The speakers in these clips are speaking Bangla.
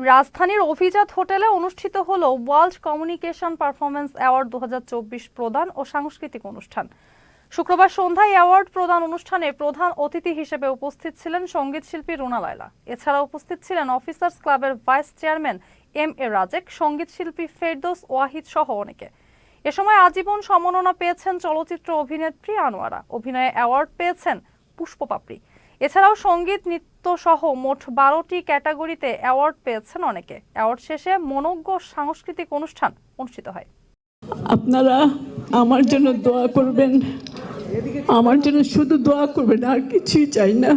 রাজধানীর অভিজাত হোটেলে অনুষ্ঠিত হলো ওয়ার্ল্ড কমিউনিকেশন পারফরমেন্স অ্যাওয়ার্ড 2024 প্রদান ও সাংস্কৃতিক অনুষ্ঠান। শুক্রবার সন্ধ্যায় অ্যাওয়ার্ড প্রদান অনুষ্ঠানে প্রধান অতিথি হিসেবে উপস্থিত ছিলেন সঙ্গীতশিল্পী রুনা লায়লা। এছাড়া উপস্থিত ছিলেন অফিসার্স ক্লাবের ভাইস চেয়ারম্যান এম.এ. রাজেক, সঙ্গীতশিল্পী ফেরদৌস ওয়াহিদ সহ অনেকে। এ সময় আজীবন সম্মাননা পেয়েছেন চলচ্চিত্র অভিনেত্রী আনোয়ারা। অভিনয়ে অ্যাওয়ার্ড পেয়েছেন পুষ্প পাপড়ি। এছাড়াও সঙ্গীত, নৃত্য সহ মোট 12টি ক্যাটাগরিতে অ্যাওয়ার্ড পেয়েছেন অনেকে। অ্যাওয়ার্ড শেষে মনোজ্ঞ সাংস্কৃতিক অনুষ্ঠান অনুষ্ঠিত হয়। আপনারা আমার জন্য দোয়া করবেন, আমার জন্য শুধু দোয়া করবেন, আর কিছুই চাই না।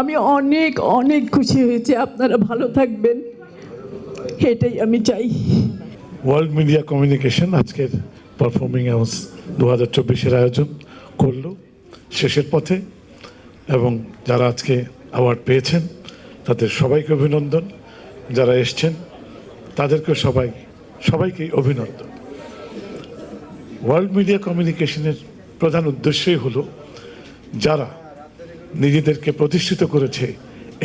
আমি অনেক অনেক খুশি হয়েছি, আপনারা ভালো থাকবেন, এটাই আমি চাই। ওয়ার্ল্ড মিডিয়া কমিউনিকেশন আজকের পারফর্মিং আর্টস 2024-এর আয়োজন করলো শেষের পথে, এবং যারা আজকে অ্যাওয়ার্ড পেয়েছেন তাদের সবাইকে অভিনন্দন। যারা এসছেন তাদেরকে সবাইকেই অভিনন্দন। ওয়ার্ল্ড মিডিয়া কমিউনিকেশনের প্রধান উদ্দেশ্যই হলো যারা নিজেদেরকে প্রতিষ্ঠিত করেছে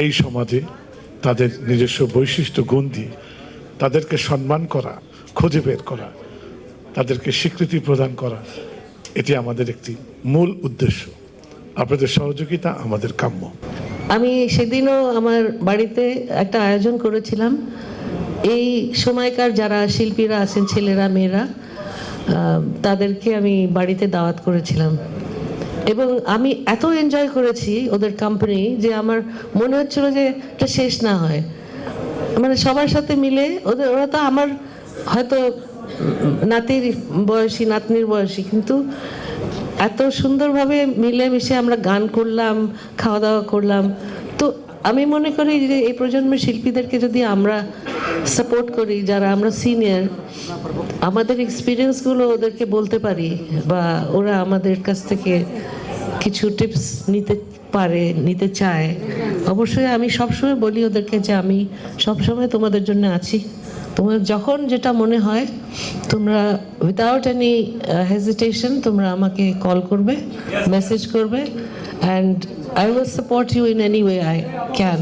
এই সমাজে, তাদের নিজস্ব বৈশিষ্ট্য গুণ দিয়ে তাদেরকে সম্মান করা, খুঁজে বের করা, তাদেরকে স্বীকৃতি প্রদান করা, এটি আমাদের একটি মূল উদ্দেশ্য। আপনাদের সহযোগিতা আমাদের কাম্য। আমি সেদিনও আমার বাড়িতে একটা আয়োজন করেছিলাম। এই সময়কার যারা শিল্পীরা আছেন, ছেলেরা মেয়েরা, তাদেরকে আমি বাড়িতে দাওয়াত করেছিলাম এবং আমি এত এনজয় করেছি ওদের কোম্পানি যে আমার মনে হচ্ছিল যে এটা শেষ না হয়। মানে সবার সাথে মিলে ওরা তো আমার হয়তো নাতির বয়সী, নাতনির বয়সী, কিন্তু এত সুন্দরভাবে মিলেমিশে আমরা গান করলাম, খাওয়া দাওয়া করলাম। তো আমি মনে করি যে এই প্রজন্মের শিল্পীদেরকে যদি আমরা সাপোর্ট করি, যারা আমরা সিনিয়র, আমাদের এক্সপিরিয়েন্সগুলো ওদেরকে বলতে পারি বা ওরা আমাদের কাছ থেকে কিছু টিপস নিতে চায়, অবশ্যই আমি সবসময় বলি ওদেরকে যে আমি সবসময় তোমাদের জন্য আছি। তোমার যখন যেটা মনে হয় তোমরা উইদাউট এনি হেজিটেশন তোমরা আমাকে কল করবে, মেসেজ করবে, and I will support you in any way I can.